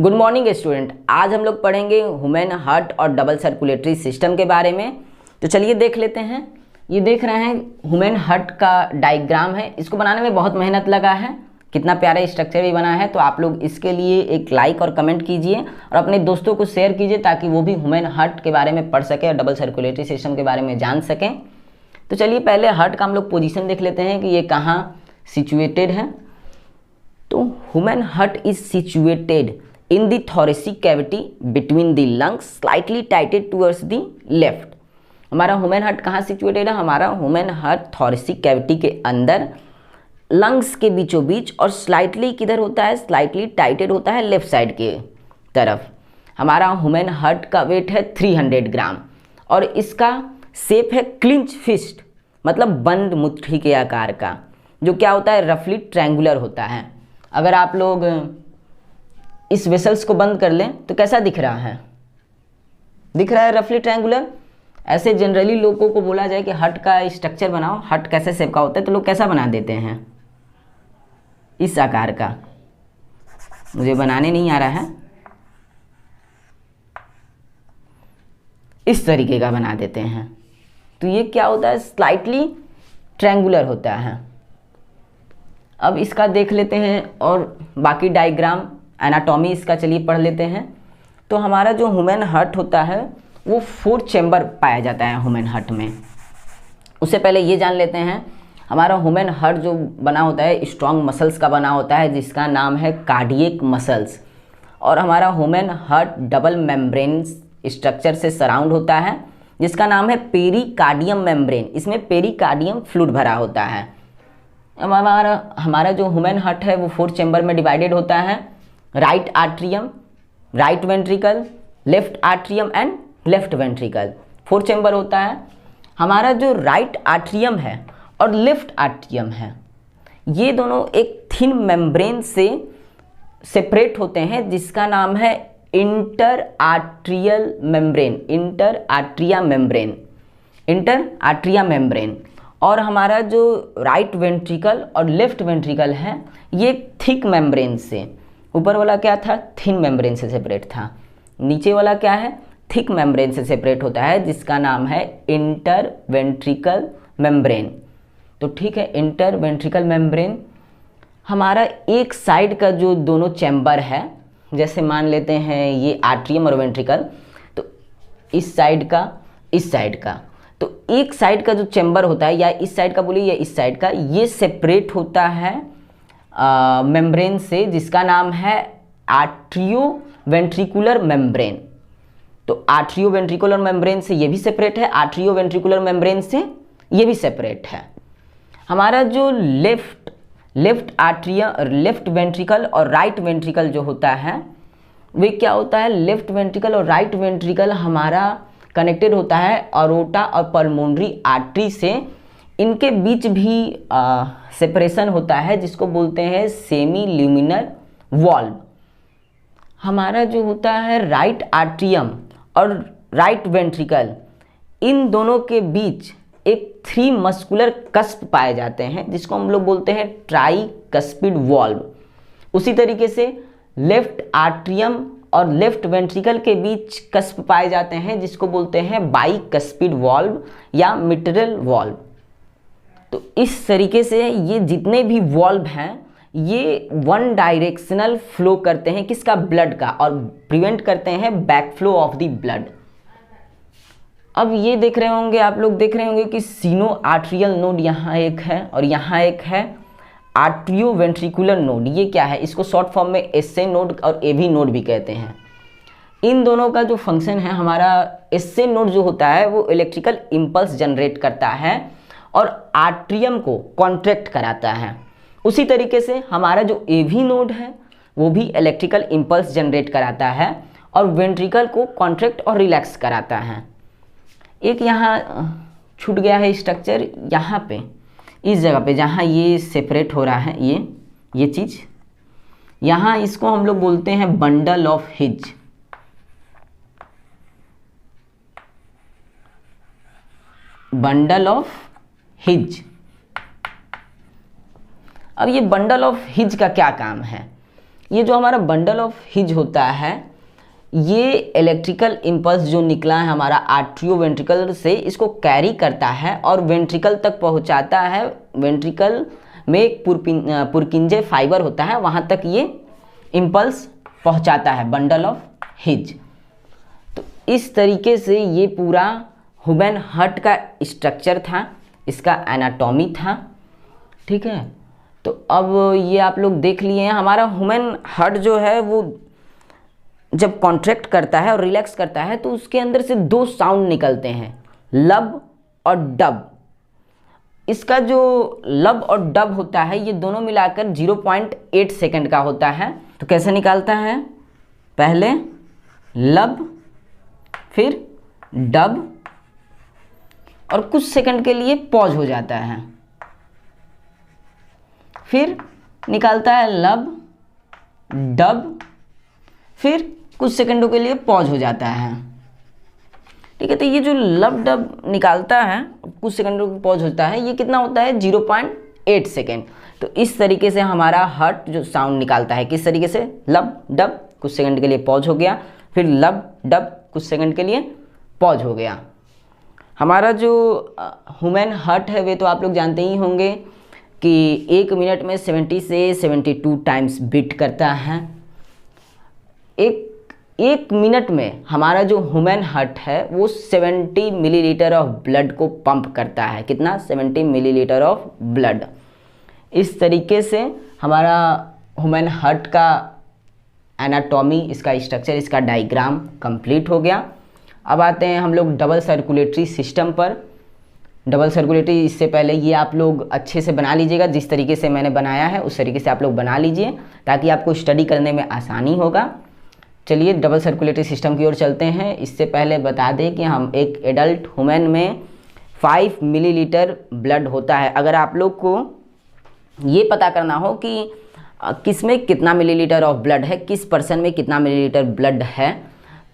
Good morning student. आज हम लोग पढ़ेंगे ह्यूमन हार्ट और डबल सर्कुलेटरी सिस्टम के बारे में। तो चलिए देख लेते हैं। ये देख रहे हैं ह्यूमन हार्ट का डायग्राम है। इसको बनाने में बहुत मेहनत लगा है, कितना प्यारा स्ट्रक्चर भी बना है। तो आप लोग इसके लिए एक लाइक और कमेंट कीजिए और अपने दोस्तों को शेयर कीजिए ताकि वो भी ह्यूमन हार्ट के बारे में पढ़ सके और डबल सर्कुलेटरी सिस्टम के बारे में जान सकें। तो चलिए पहले हार्ट का हम लोग पोजीशन देख लेते हैं कि ये कहाँ सिचुएटेड है। तो human heart is situated in the thoracic cavity between the lungs slightly tilted towards the left। हमारा ह्यूमन हार्ट कहाँ सिचुएटेड है? हमारा ह्यूमन हार्ट थॉरेसिक कैविटी के अंदर लंग्स के बीचों बीच और स्लाइटली किधर होता है? स्लाइटली टाइटेड होता है लेफ्ट साइड के तरफ। हमारा ह्यूमन हार्ट का वेट है 300 ग्राम और इसका शेप है क्लिंच फिस्ट, मतलब बंद मुट्ठी के आकार का, जो क्या होता है? रफली ट्रायंगुलर होता है। अगर आप लोग इस वेसल्स को बंद कर लें तो कैसा दिख रहा है? दिख रहा है रफली ट्रायंगुलर। ऐसे जनरली लोगों को बोला जाए कि हार्ट का स्ट्रक्चर बनाओ, हार्ट कैसे शेप का होता है, तो लोग कैसा बना देते हैं? इस आकार का। मुझे बनाने नहीं आ रहा है, इस तरीके का बना देते हैं। तो ये क्या होता है? स्लाइटली ट्रायंगुलर होता है। अब इसका देख लेते हैं और बाकी डायग्राम एनाटॉमी इसका चलिए पढ़ लेते हैं। तो हमारा जो ह्यूमन हार्ट होता है वो 4 चैम्बर पाया जाता है ह्यूमन हार्ट में। उससे पहले ये जान लेते हैं, हमारा ह्यूमन हार्ट जो बना होता है स्ट्रॉन्ग मसल्स का बना होता है, जिसका नाम है कार्डियक मसल्स। और हमारा human heart double membrane structure से सराउंड होता है, जिसका नाम है पेरिकार्डियम मेम्ब्रेन। इसमें पेरिकार्डियम फ्लूइड भरा होता है। हमारा जो ह्यूमन हार्ट है वो 4 चैम्बर में डिवाइडेड होता है। Right atrium, right ventricle, left atrium and left ventricle, 4 chamber होता है। हमारा जो राइट आर्ट्रियम है और लेफ्ट आर्ट्रियम है, ये दोनों एक थिन मेम्ब्रेन से सेपरेट होते हैं, जिसका नाम है inter atrial membrane, inter atria membrane, inter atria membrane. और हमारा जो राइट वेंट्रिकल और लेफ्ट वेंट्रिकल है, ये थिक मेम्ब्रेन से, ऊपर वाला क्या था? थिन मेम्ब्रेन से सेपरेट था। नीचे वाला क्या है? थिक मेम्ब्रेन से सेपरेट होता है, जिसका नाम है इंटर वेंट्रिकल मेम्ब्रेन। तो ठीक है, इंटर वेंट्रिकल मेम्ब्रेन हमारा एक साइड का जो दोनों चैम्बर है, जैसे मान लेते हैं ये आर्ट्रियम और वेंट्रिकल, तो इस साइड का, इस साइड का, तो एक साइड का जो चैम्बर होता है, या इस साइड का बोलिए या इस साइड का, ये सेपरेट होता है मेम्ब्रेन से, जिसका नाम है आर्ट्रियो वेंट्रिकुलर मेम्ब्रेन। तो आर्ट्रियो वेंट्रिकुलर मेम्ब्रेन से ये भी सेपरेट है, आर्ट्रियो वेंट्रिकुलर मेम्ब्रेन से ये भी सेपरेट है। हमारा जो लेफ्ट आर्ट्रिया, लेफ्ट वेंट्रिकल और राइट वेंट्रिकल जो होता है, वे क्या होता है? लेफ्ट वेंट्रिकल और राइट वेंट्रिकल हमारा कनेक्टेड होता है अरोटा और पल्मोनरी आर्टरी से। इनके बीच भी सेपरेशन होता है, जिसको बोलते हैं सेमी ल्यूमिनर वॉल्व। हमारा जो होता है राइट आर्ट्रियम और राइट वेंट्रिकल, इन दोनों के बीच एक 3 मस्कुलर कस्प पाए जाते हैं, जिसको हम लोग बोलते हैं ट्राइकस्पिड वॉल्व। उसी तरीके से लेफ्ट आर्ट्रियम और लेफ्ट वेंट्रिकल के बीच कस्प पाए जाते हैं, जिसको बोलते हैं बाइकस्पिड वॉल्व या मिटरल वॉल्व। तो इस तरीके से ये जितने भी वॉल्व हैं, ये वन डायरेक्शनल फ्लो करते हैं, किसका? ब्लड का, और प्रिवेंट करते हैं back flow of the blood. अब ये देख रहे होंगे आप लोग, देख रहे होंगे कि सीनो आर्ट्रियल नोड यहाँ एक है और यहाँ एक है आर्ट्रियो वेंट्रिकुलर नोड। ये क्या है? इसको शॉर्ट फॉर्म में एसए नोड और एवी नोड भी कहते हैं। इन दोनों का जो फंक्शन है, हमारा एसए नोड जो होता है वो इलेक्ट्रिकल इम्पल्स जनरेट करता है और आर्ट्रियम को कॉन्ट्रैक्ट कराता है। उसी तरीके से हमारा जो एवी नोड है वो भी इलेक्ट्रिकल इम्पल्स जनरेट कराता है और वेंट्रिकल को कॉन्ट्रैक्ट और रिलैक्स कराता है। एक यहाँ छूट गया है स्ट्रक्चर, यहाँ पे इस जगह पे जहाँ ये सेपरेट हो रहा है, ये चीज़ यहाँ, इसको हम लोग बोलते हैं bundle of his. Bundle of his. अब ये बंडल ऑफ हिज का क्या काम है? ये जो हमारा बंडल ऑफ हिज होता है, ये इलेक्ट्रिकल इम्पल्स जो निकला है हमारा आर्ट्रियोवेंट्रिकल से, इसको कैरी करता है और वेंट्रिकल तक पहुंचाता है। वेंट्रिकल में एक पुरकिंजे फाइबर होता है, वहाँ तक ये इम्पल्स पहुंचाता है, बंडल ऑफ हिज। तो इस तरीके से ये पूरा ह्यूमन हार्ट का स्ट्रक्चर था, इसका एनाटॉमी था। ठीक है, तो अब ये आप लोग देख लिए हैं। हमारा ह्यूमन हार्ट जो है वो जब कॉन्ट्रैक्ट करता है और रिलैक्स करता है तो उसके अंदर से दो साउंड निकलते हैं, लब और डब। इसका जो लब और डब होता है ये दोनों मिलाकर 0.8 सेकंड का होता है। तो कैसे निकालता है, पहले लब फिर डब और कुछ सेकंड के लिए पॉज हो जाता है, फिर निकालता है लब डब, फिर कुछ सेकंडों के लिए पॉज हो जाता है। ठीक है, तो ये जो लब डब निकालता है कुछ सेकंडों के पॉज होता है, ये कितना होता है 0.8 सेकंड। तो इस तरीके से हमारा हार्ट जो साउंड निकालता है, किस तरीके से, लब डब कुछ सेकंड के लिए पॉज हो गया, फिर लब डब कुछ सेकंड के लिए पॉज हो गया। हमारा जो ह्यूमन हार्ट है वे तो आप लोग जानते ही होंगे कि 1 मिनट में 70 से 72 टाइम्स बीट करता है। एक मिनट में हमारा जो ह्यूमन हार्ट है वो 70 मिलीलीटर ऑफ ब्लड को पंप करता है। कितना, 70 मिलीलीटर ऑफ ब्लड। इस तरीके से हमारा ह्यूमन हार्ट का एनाटॉमी, इसका स्ट्रक्चर, इसका डायग्राम कंप्लीट हो गया। अब आते हैं हम लोग डबल सर्कुलेटरी सिस्टम पर। डबल सर्कुलेटरी, इससे पहले ये आप लोग अच्छे से बना लीजिएगा, जिस तरीके से मैंने बनाया है उस तरीके से आप लोग बना लीजिए ताकि आपको स्टडी करने में आसानी होगा। चलिए डबल सर्कुलेटरी सिस्टम की ओर चलते हैं। इससे पहले बता दें कि हम एक एडल्ट ह्यूमन में 5 मिलीलीटर ब्लड होता है। अगर आप लोग को ये पता करना हो कि किस में कितना मिलीलीटर ऑफ ब्लड है, किस पर्सन में कितना मिलीलीटर ब्लड है,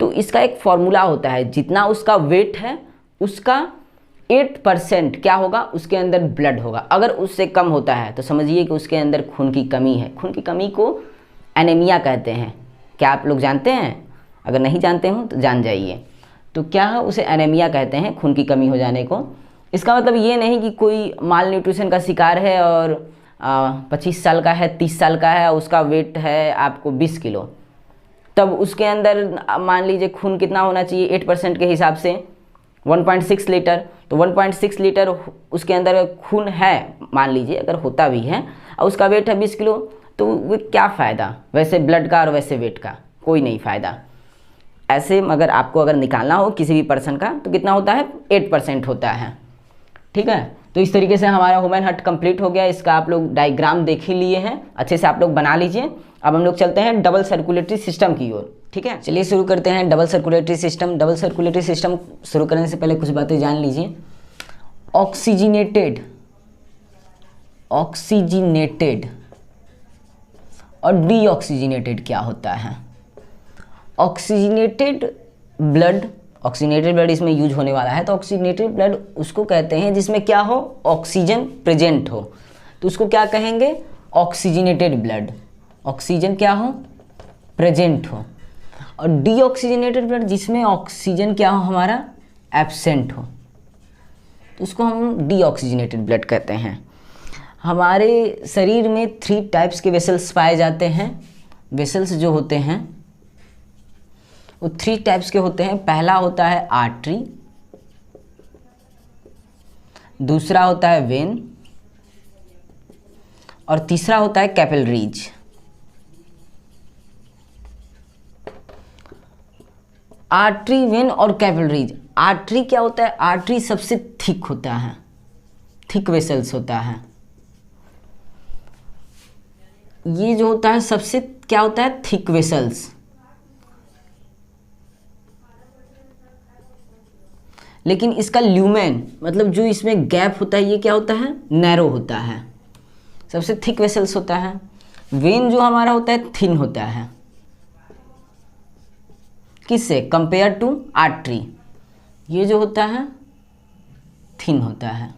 तो इसका एक फॉर्मूला होता है, जितना उसका वेट है उसका 8% क्या होगा, उसके अंदर ब्लड होगा। अगर उससे कम होता है तो समझिए कि उसके अंदर खून की कमी है। खून की कमी को एनीमिया कहते हैं। क्या आप लोग जानते हैं? अगर नहीं जानते हो तो जान जाइए। तो क्या है, उसे एनीमिया कहते हैं, खून की कमी हो जाने को। इसका मतलब ये नहीं कि कोई माल न्यूट्रिशन का शिकार है और 25 साल का है, 30 साल का है, उसका वेट है आपको 20 किलो, तब उसके अंदर मान लीजिए खून कितना होना चाहिए 8% के हिसाब से 1.6 लीटर। तो 1.6 लीटर उसके अंदर खून है, मान लीजिए अगर होता भी है, और उसका वेट है 20 किलो, तो वो क्या फ़ायदा वैसे ब्लड का और वैसे वेट का, कोई नहीं फ़ायदा। ऐसे अगर आपको अगर निकालना हो किसी भी पर्सन का तो कितना होता है, 8% होता है। ठीक है, तो इस तरीके से हमारा ह्यूमन हार्ट कंप्लीट हो गया। इसका आप लोग डायग्राम देख ही लिए हैं, अच्छे से आप लोग बना लीजिए। अब हम लोग चलते हैं डबल सर्कुलेटरी सिस्टम की ओर। ठीक है, चलिए शुरू करते हैं double circulatory system. Double circulatory system शुरू करने से पहले कुछ बातें जान लीजिए। ऑक्सीजनेटेड और डीऑक्सीजनेटेड क्या होता है। ऑक्सीजनेटेड ब्लड इसमें यूज होने वाला है। तो ऑक्सीजनेटेड ब्लड उसको कहते हैं जिसमें क्या हो, ऑक्सीजन प्रेजेंट हो, तो उसको क्या कहेंगे, ऑक्सीजनेटेड ब्लड। ऑक्सीजन क्या हो, प्रेजेंट हो। और डीऑक्सीजनेटेड ब्लड जिसमें ऑक्सीजन क्या हो, हमारा एब्सेंट हो, तो उसको हम डीऑक्सीजनेटेड ब्लड कहते हैं। हमारे शरीर में 3 टाइप्स के वेसल्स पाए जाते हैं। वेसल्स जो होते हैं वो 3 टाइप्स के होते हैं। पहला होता है आर्टरी, दूसरा होता है वेन, और तीसरा होता है कैपिलरीज। आर्टरी, वेन और कैपिलरीज। आर्टरी क्या होता है, आर्टरी सबसे थिक होता है, थिक वेसल्स होता है। ये जो होता है सबसे क्या होता है, थिक वेसल्स। लेकिन इसका ल्यूमेन मतलब जो इसमें गैप होता है ये क्या होता है, नैरो होता है, सबसे थिक वेसल्स होता है। वेन जो हमारा होता है थिन होता है, किससे कंपेयर टू आर्टरी, ये जो होता है थिन होता है।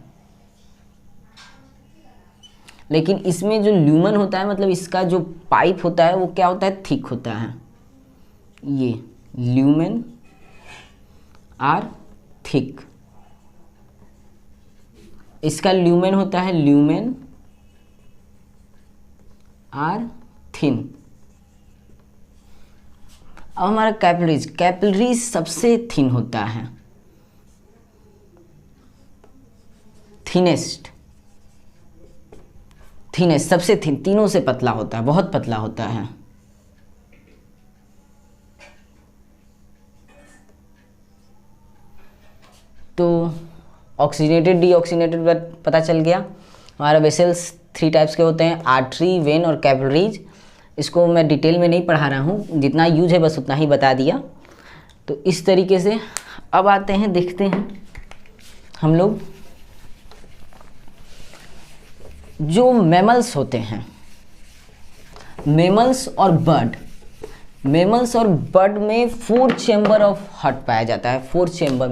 लेकिन इसमें जो ल्यूमन होता है, मतलब इसका जो पाइप होता है वो क्या होता है, थिक होता है। ये ल्यूमेन आर थिक, इसका ल्यूमेन होता है ल्यूमेन आर थिन। अब हमारा कैपिलरीज, कैपिलरीज सबसे थिन होता है, थिनेस्ट सबसे थिन, तीनों से पतला होता है, बहुत पतला होता है। तो ऑक्सीजनेटेड डीऑक्सीजनेटेड ब्लड पता चल गया। हमारा वेसल्स 3 टाइप्स के होते हैं, आर्टरी, वेन और कैपिलरीज। इसको मैं डिटेल में नहीं पढ़ा रहा हूँ, जितना यूज है बस उतना ही बता दिया। तो इस तरीके से अब आते हैं, देखते हैं हम लोग जो मैमल्स होते हैं, मैमल्स और बर्ड, मैमल्स और बर्ड में 4 चेंबर ऑफ हार्ट पाया जाता है। 4 चेंबर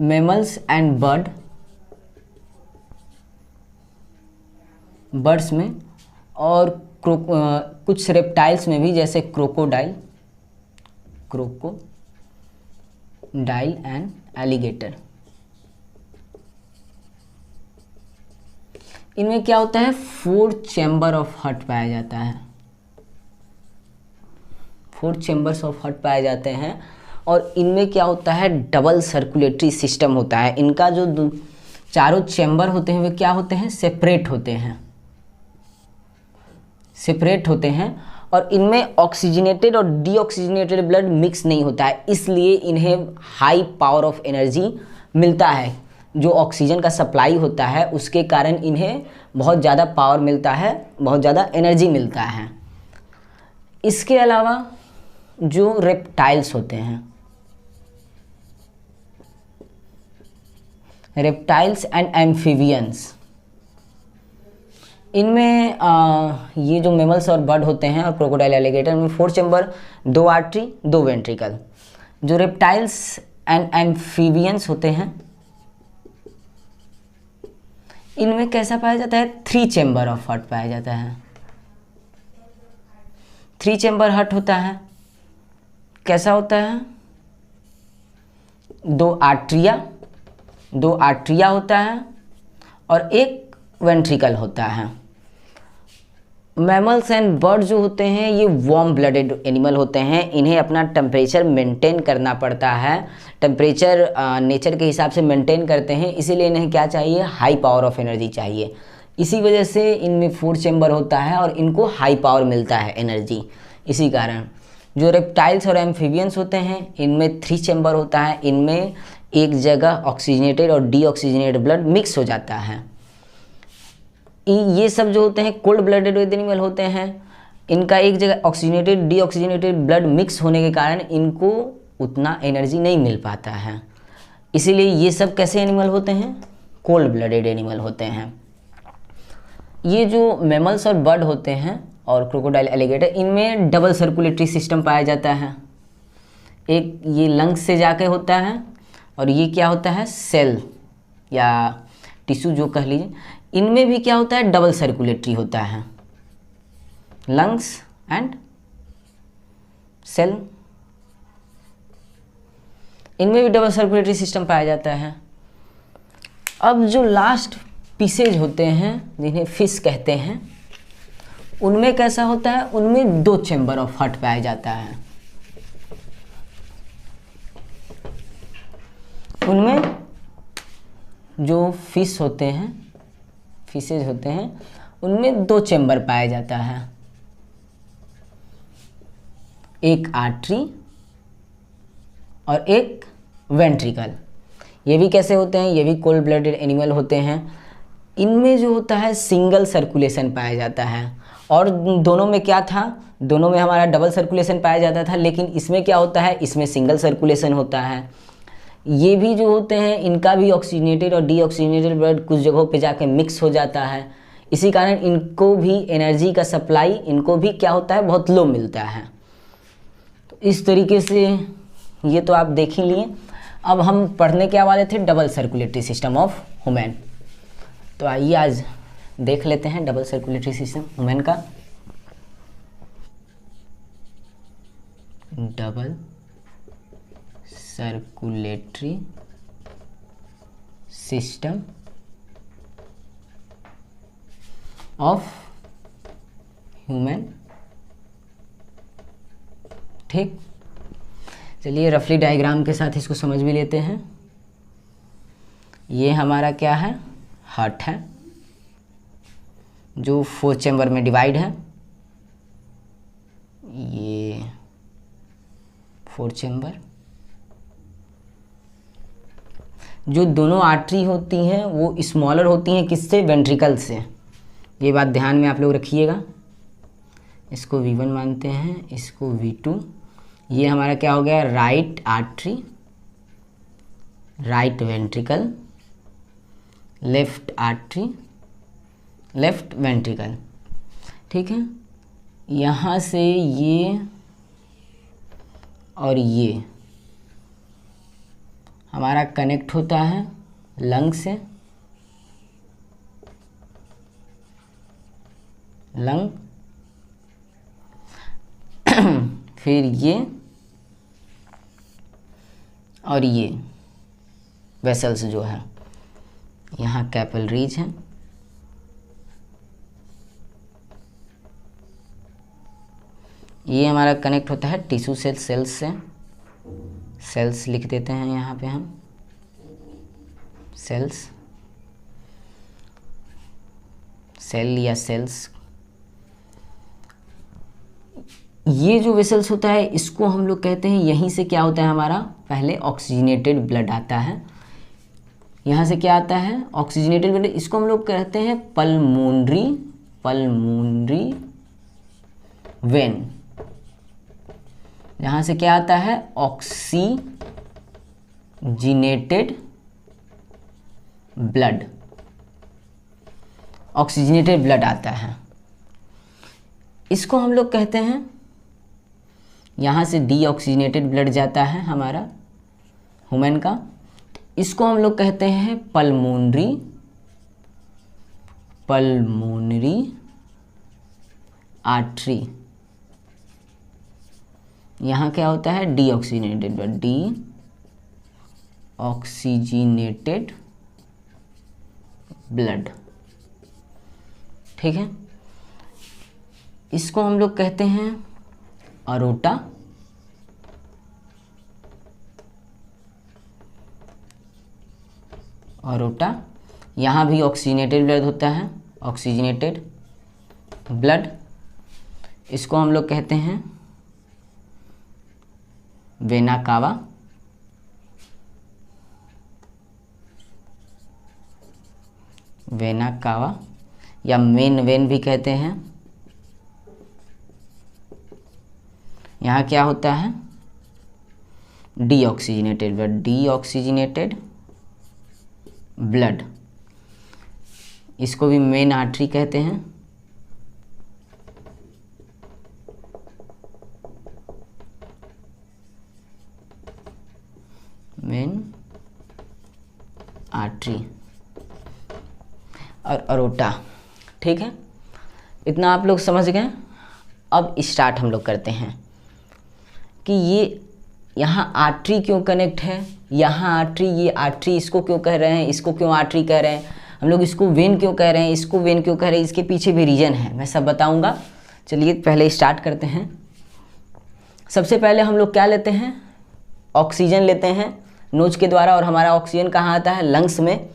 मैमल्स एंड बर्ड्स में, और कुछ रेप्टाइल्स में भी, जैसे क्रोकोडाइल एंड एलिगेटर। इनमें क्या होता है, 4 चेंबर ऑफ हार्ट पाया जाता है। 4 चेंबर्स ऑफ हार्ट पाए जाते हैं, और इनमें क्या होता है, डबल सर्कुलेटरी सिस्टम होता है। इनका जो चारों चेंबर होते हैं वे क्या होते हैं, सेपरेट होते हैं, और इनमें ऑक्सीजनेटेड और डीऑक्सीजनेटेड ब्लड मिक्स नहीं होता है, इसलिए इन्हें हाई पावर ऑफ एनर्जी मिलता है। जो ऑक्सीजन का सप्लाई होता है उसके कारण इन्हें बहुत ज़्यादा पावर मिलता है, बहुत ज़्यादा एनर्जी मिलता है। इसके अलावा जो रेप्टाइल्स होते हैं, रेप्टाइल्स एंड एम्फीबियंस, इनमें ये जो मेमल्स और बर्ड होते हैं और क्रोकोडाइल, एलिगेटर में 4 चेंबर, 2 आर्टरी, 2 वेंट्रिकल। जो रेप्टाइल्स एंड एम्फीबियंस होते हैं इनमें कैसा पाया जाता है, 3 चेंबर ऑफ हार्ट पाया जाता है। 3 चेंबर हार्ट होता है, कैसा होता है, 2 आर्ट्रिया होता है और 1 वेंट्रिकल होता है। मैमल्स एंड बर्ड जो होते हैं ये वार्म ब्लडेड एनिमल होते हैं, इन्हें अपना टेम्परेचर मेंटेन करना पड़ता है, टेम्परेचर नेचर के हिसाब से मेंटेन करते हैं, इसीलिए इन्हें क्या चाहिए, हाई पावर ऑफ एनर्जी चाहिए। इसी वजह से इनमें 4 चेंबर होता है और इनको हाई पावर मिलता है एनर्जी। इसी कारण जो रेप्टाइल्स और एम्फीबियंस होते हैं इनमें 3 चेंबर होता है, इनमें एक जगह ऑक्सीजनेटेड और डीऑक्सीजनेटेड ब्लड मिक्स हो जाता है। ये सब जो होते हैं कोल्ड ब्लडेड एनिमल होते हैं, इनका एक जगह ऑक्सीजनेटेड डीऑक्सीजनेटेड ब्लड मिक्स होने के कारण इनको उतना एनर्जी नहीं मिल पाता है, इसीलिए ये सब कैसे एनिमल होते हैं, कोल्ड ब्लडेड एनिमल होते हैं। ये जो मैमल्स और बर्ड होते हैं और क्रोकोडाइल, एलिगेटर, इनमें डबल सर्कुलेटरी सिस्टम पाया जाता है। एक ये लंग्स से जाके होता है और ये क्या होता है, सेल या टिश्यू जो कह लीजिए, इनमें भी क्या होता है, डबल सर्कुलेटरी होता है, लंग्स एंड सेल, इनमें भी डबल सर्कुलेटरी सिस्टम पाया जाता है। अब जो लास्ट पीसेज होते हैं जिन्हें फिश कहते हैं, उनमें कैसा होता है, उनमें 2 चेंबर ऑफ हार्ट पाया जाता है। उनमें जो फिशेज होते हैं उनमें 2 चेंबर पाया जाता है, एक आर्टरी और एक वेंट्रिकल। ये भी कैसे होते हैं, ये भी कोल्ड ब्लडेड एनिमल होते हैं। इनमें जो होता है सिंगल सर्कुलेशन पाया जाता है, और दोनों में क्या था, दोनों में हमारा डबल सर्कुलेशन पाया जाता था, लेकिन इसमें क्या होता है, इसमें सिंगल सर्कुलेशन होता है। ये भी जो होते हैं इनका भी ऑक्सीजनेटेड और डीऑक्सीजनेटेड ब्लड कुछ जगहों पे जाके मिक्स हो जाता है, इसी कारण इनको भी एनर्जी का सप्लाई इनको भी क्या होता है, बहुत लो मिलता है। तो इस तरीके से ये तो आप देख ही लिए। अब हम पढ़ने क्या वाले थे, double circulatory system of human. तो आइए आज देख लेते हैं डबल सर्कुलेटरी सिस्टम ह्यूमन का। Double circulatory system of human. ठीक, चलिए रफली डायग्राम के साथ इसको समझ भी लेते हैं। ये हमारा क्या है, हार्ट है जो 4 चैम्बर में डिवाइड है। ये 4 चैम्बर, जो दोनों आर्टरी होती हैं वो स्मॉलर होती हैं किससे, वेंट्रिकल से। ये बात ध्यान में आप लोग रखिएगा। इसको V1 मानते हैं, इसको V2। ये हमारा क्या हो गया, right artery, right ventricle, left artery, left ventricle. ठीक है, यहाँ से ये और ये हमारा कनेक्ट होता है लंग से, लंग फिर ये और ये वेसल्स जो है, यहाँ कैपिलरीज हैं, ये हमारा कनेक्ट होता है टिश्यू सेल्स से। सेल्स लिख देते हैं यहाँ पे हम, सेल्स, सेल या सेल्स। ये जो वेसल्स होता है इसको हम लोग कहते हैं, यहीं से क्या होता है हमारा, पहले ऑक्सीजनेटेड ब्लड आता है। यहाँ से क्या आता है, ऑक्सीजनेटेड ब्लड। इसको हम लोग कहते हैं पल्मोनरी, पल्मोनरी वेन। यहाँ से क्या आता है, ऑक्सीजनेटेड ब्लड, ऑक्सीजनेटेड ब्लड आता है। इसको हम लोग कहते हैं, यहाँ से डीऑक्सीजनेटेड ब्लड जाता है हमारा ह्यूमन का, इसको हम लोग कहते हैं पल्मोनरी, पल्मोनरी आर्टरी। यहाँ क्या होता है, डीऑक्सीजनेटेड ब्लड, डीऑक्सीजनेटेड ब्लड। ठीक है, इसको हम लोग कहते हैं अरोटा, अरोटा। यहाँ भी ऑक्सीजनेटेड ब्लड होता है, ऑक्सीजनेटेड ब्लड। इसको हम लोग कहते हैं वेना कावा, वेना कावा या मेन वेन भी कहते हैं। यहाँ क्या होता है, डीऑक्सीजनेटेड ब्लड, डीऑक्सीजनेटेड ब्लड। इसको भी मेन आर्टरी कहते हैं। मेन आर्टरी और अरोटा। ठीक है, इतना आप लोग समझ गए। अब स्टार्ट हम लोग करते हैं कि ये यहाँ आर्टरी क्यों कनेक्ट है, यहाँ आर्टरी, ये आर्टरी, इसको क्यों कह रहे हैं, इसको क्यों आर्टरी कह रहे हैं, हम लोग इसको वेन क्यों कह रहे हैं, इसको वेन क्यों कह रहे हैं, इसके पीछे भी रीजन है, मैं सब बताऊंगा। चलिए पहले स्टार्ट करते हैं। सबसे पहले हम लोग क्या लेते हैं, ऑक्सीजन लेते हैं नोज के द्वारा, और हमारा ऑक्सीजन कहाँ आता है, लंग्स में।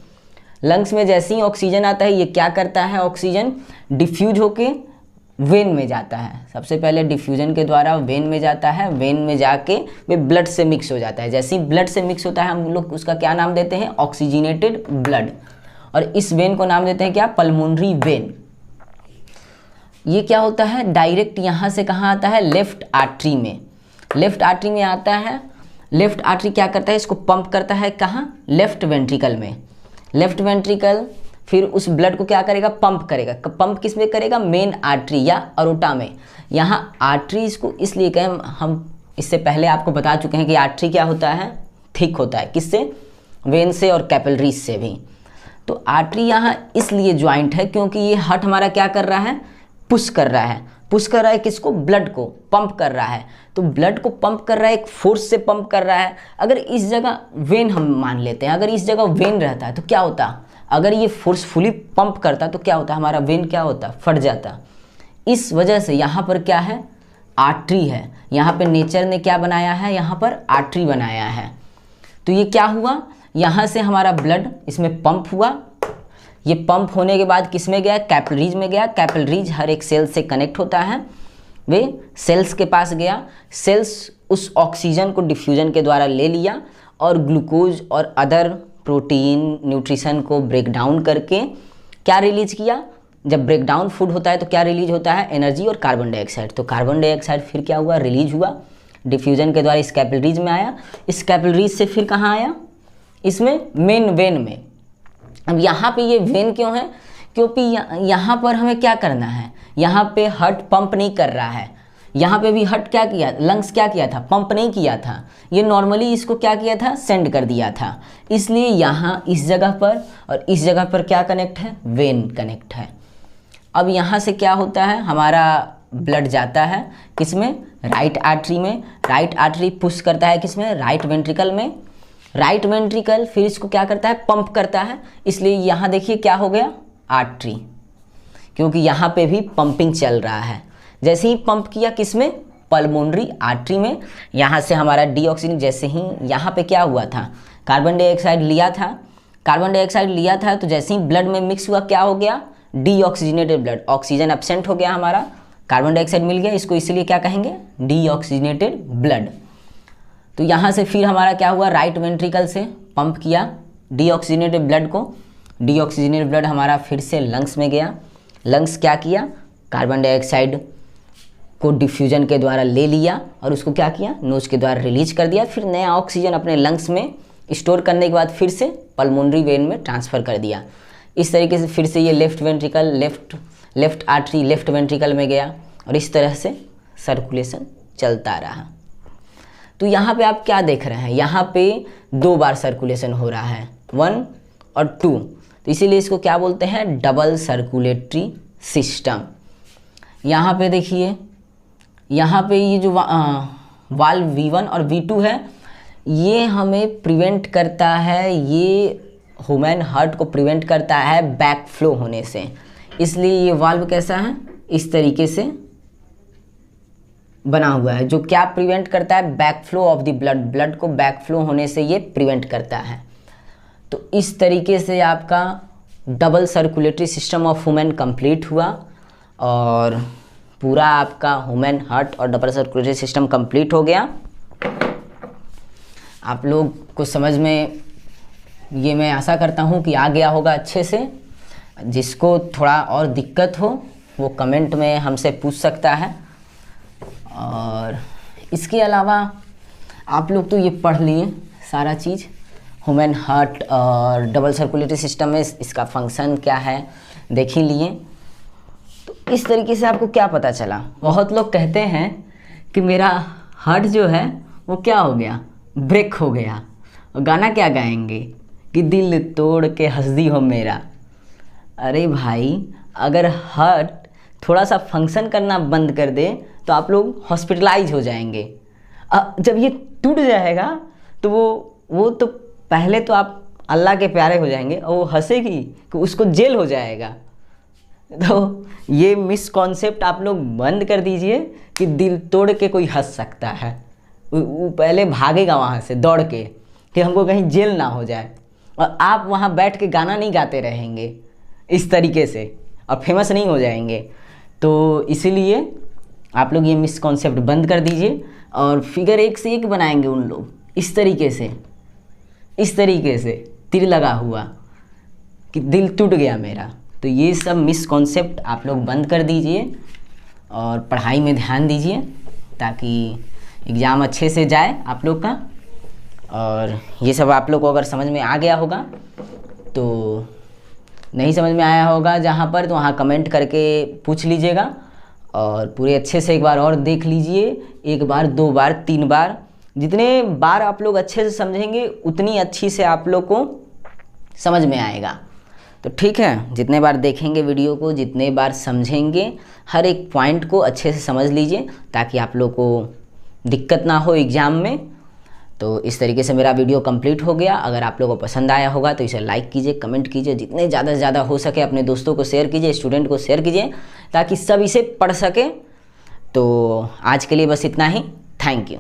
लंग्स में जैसे ही ऑक्सीजन आता है, ये क्या करता है, ऑक्सीजन डिफ्यूज होके वेन में जाता है। सबसे पहले डिफ्यूजन के द्वारा वेन में जाता है, वेन में जाके वे ब्लड से मिक्स हो जाता है। जैसे ही ब्लड से मिक्स होता है हम लोग उसका क्या नाम देते हैं, ऑक्सीजनेटेड ब्लड। और इस वेन को नाम देते हैं क्या, पल्मोनरी वेन। ये क्या होता है, डायरेक्ट यहाँ से कहाँ आता है, लेफ्ट आर्टरी में, लेफ्ट आर्टरी में आता है। लेफ्ट आर्टरी क्या करता है, इसको पंप करता है कहाँ, लेफ्ट वेंट्रिकल में। लेफ्ट वेंट्रिकल फिर उस ब्लड को क्या करेगा, पंप करेगा। पंप किस में करेगा, मेन आर्टरी या अरोटा में। यहाँ आर्टरी इसको इसलिए कहें, हम इससे पहले आपको बता चुके हैं कि आर्टरी क्या होता है, थिक होता है, किससे? वेन से और कैपिलरीज से भी। तो आर्टरी यहाँ इसलिए ज्वाइंट है क्योंकि ये हार्ट हमारा क्या कर रहा है? पुश कर रहा है। पुश कर रहा है किसको? ब्लड को पंप कर रहा है। तो ब्लड को पंप कर रहा है, एक फोर्स से पंप कर रहा है। अगर इस जगह वेन हम मान लेते हैं, अगर इस जगह वेन रहता है तो क्या होता? अगर ये फोर्सफुली पंप करता तो क्या होता? हमारा वेन क्या होता? फट जाता। इस वजह से यहाँ पर क्या है? आर्टरी है। यहाँ पे नेचर ने क्या बनाया है? यहाँ पर आर्टरी बनाया है। तो ये क्या हुआ? यहाँ से हमारा ब्लड इसमें पंप हुआ। ये पंप होने के बाद किस में गया? कैपिलरीज में गया। कैपिलरीज हर एक सेल से कनेक्ट होता है, वे सेल्स के पास गया। सेल्स उस ऑक्सीजन को डिफ्यूजन के द्वारा ले लिया और ग्लूकोज और अदर प्रोटीन न्यूट्रिशन को ब्रेक डाउन करके क्या रिलीज किया? जब ब्रेक डाउन फूड होता है तो क्या रिलीज होता है? एनर्जी और कार्बन डाइऑक्साइड। तो कार्बन डाइऑक्साइड फिर क्या हुआ? रिलीज हुआ, डिफ्यूजन के द्वारा इस कैपिलरीज में आया। इस कैपिलरीज से फिर कहाँ आया? इसमें मेन वेन में। अब यहाँ पे ये वेन क्यों है? क्योंकि यहाँ पर हमें क्या करना है? यहाँ पे हार्ट पंप नहीं कर रहा है। यहाँ पे भी हार्ट क्या किया? लंग्स क्या किया था? पंप नहीं किया था। ये नॉर्मली इसको क्या किया था? सेंड कर दिया था। इसलिए यहाँ इस जगह पर और इस जगह पर क्या कनेक्ट है? वेन कनेक्ट है। अब यहाँ से क्या होता है? हमारा ब्लड जाता है किसमें? राइट आर्टरी में। राइट आर्टरी पुश करता है किसमें? राइट वेंट्रिकल में। राइट वेंट्रिकल फिर इसको क्या करता है? पंप करता है। इसलिए यहाँ देखिए क्या हो गया? आर्टरी, क्योंकि यहाँ पे भी पंपिंग चल रहा है। जैसे ही पंप किया किसमें? पल्मोनरी आर्टरी में। यहाँ से हमारा डीऑक्सीजन, जैसे ही यहाँ पे क्या हुआ था? कार्बन डाइऑक्साइड लिया था। कार्बन डाइऑक्साइड लिया था तो जैसे ही ब्लड में मिक्स हुआ क्या हो गया? Deoxygenated blood. ऑक्सीजन एब्सेंट हो गया हमारा, कार्बन डाइऑक्साइड मिल गया, इसको इसलिए क्या कहेंगे? Deoxygenated blood. तो यहाँ से फिर हमारा क्या हुआ? राइट वेंट्रिकल से पंप किया डीऑक्सीजनेटेड ब्लड को। डीऑक्सीजनेटेड ब्लड हमारा फिर से लंग्स में गया। लंग्स क्या किया? कार्बन डाइऑक्साइड को डिफ्यूजन के द्वारा ले लिया और उसको क्या किया? नोज के द्वारा रिलीज कर दिया। फिर नया ऑक्सीजन अपने लंग्स में स्टोर करने के बाद फिर से पल्मोनरी वेन में ट्रांसफ़र कर दिया। इस तरीके से फिर से ये left ventricle, left artery left ventricle में गया और इस तरह से सर्कुलेशन चलता रहा। तो यहाँ पे आप क्या देख रहे हैं? यहाँ पे 2 बार सर्कुलेशन हो रहा है, 1 और 2। तो इसीलिए इसको क्या बोलते हैं? Double circulatory system. यहाँ पे देखिए, यहाँ पे ये जो वाल्व V1 और V2 है, ये हमें प्रिवेंट करता है, ये ह्यूमन हार्ट को प्रिवेंट करता है बैक फ्लो होने से। इसलिए ये वाल्व कैसा है? इस तरीके से बना हुआ है, जो क्या प्रिवेंट करता है? Back flow of the blood. Blood को बैक फ्लो होने से ये प्रिवेंट करता है। तो इस तरीके से आपका double circulatory system of human complete हुआ और पूरा आपका ह्यूमन हार्ट और डबल सर्कुलेटरी सिस्टम कंप्लीट हो गया। आप लोग को समझ में ये मैं आशा करता हूँ कि आ गया होगा अच्छे से। जिसको थोड़ा और दिक्कत हो वो कमेंट में हमसे पूछ सकता है। और इसके अलावा आप लोग तो ये पढ़ लिए सारा चीज़, ह्यूमन हार्ट और डबल सर्कुलेटरी सिस्टम में इसका फंक्शन क्या है देख ही लिए। तो इस तरीके से आपको क्या पता चला? बहुत लोग कहते हैं कि मेरा हार्ट जो है वो क्या हो गया? ब्रेक हो गया। और गाना क्या गाएंगे कि दिल तोड़ के हंस दी हो मेरा। अरे भाई, अगर हार्ट थोड़ा सा फंक्शन करना बंद कर दे तो आप लोग हॉस्पिटलाइज हो जाएंगे। जब ये टूट जाएगा तो वो तो पहले तो आप अल्लाह के प्यारे हो जाएंगे और वो हंसेगी कि उसको जेल हो जाएगा। तो ये मिसकॉन्सेप्ट आप लोग बंद कर दीजिए कि दिल तोड़ के कोई हंस सकता है। वो पहले भागेगा वहाँ से दौड़ के कि हमको कहीं जेल ना हो जाए, और आप वहाँ बैठ के गाना नहीं गाते रहेंगे इस तरीके से और फेमस नहीं हो जाएंगे। तो इसीलिए आप लोग ये मिसकॉन्सेप्ट बंद कर दीजिए और फिगर एक से एक बनाएंगे उन लोग इस तरीके से तीर लगा हुआ कि दिल टूट गया मेरा। तो ये सब मिसकॉन्सेप्ट आप लोग बंद कर दीजिए और पढ़ाई में ध्यान दीजिए ताकि एग्ज़ाम अच्छे से जाए आप लोग का। और ये सब आप लोग को अगर समझ में आ गया होगा, तो नहीं समझ में आया होगा जहाँ पर, तो वहाँ कमेंट करके पूछ लीजिएगा। और पूरे अच्छे से एक बार और देख लीजिए, 1 बार 2 बार 3 बार जितने बार आप लोग अच्छे से समझेंगे उतनी अच्छी से आप लोग को समझ में आएगा। तो ठीक है, जितने बार देखेंगे वीडियो को, जितने बार समझेंगे, हर एक पॉइंट को अच्छे से समझ लीजिए ताकि आप लोग को दिक्कत ना हो एग्ज़ाम में। तो इस तरीके से मेरा वीडियो कंप्लीट हो गया। अगर आप लोगों को पसंद आया होगा तो इसे लाइक कीजिए, कमेंट कीजिए, जितने ज़्यादा से ज़्यादा हो सके अपने दोस्तों को शेयर कीजिए, स्टूडेंट को शेयर कीजिए ताकि सब इसे पढ़ सके। तो आज के लिए बस इतना ही। Thank you.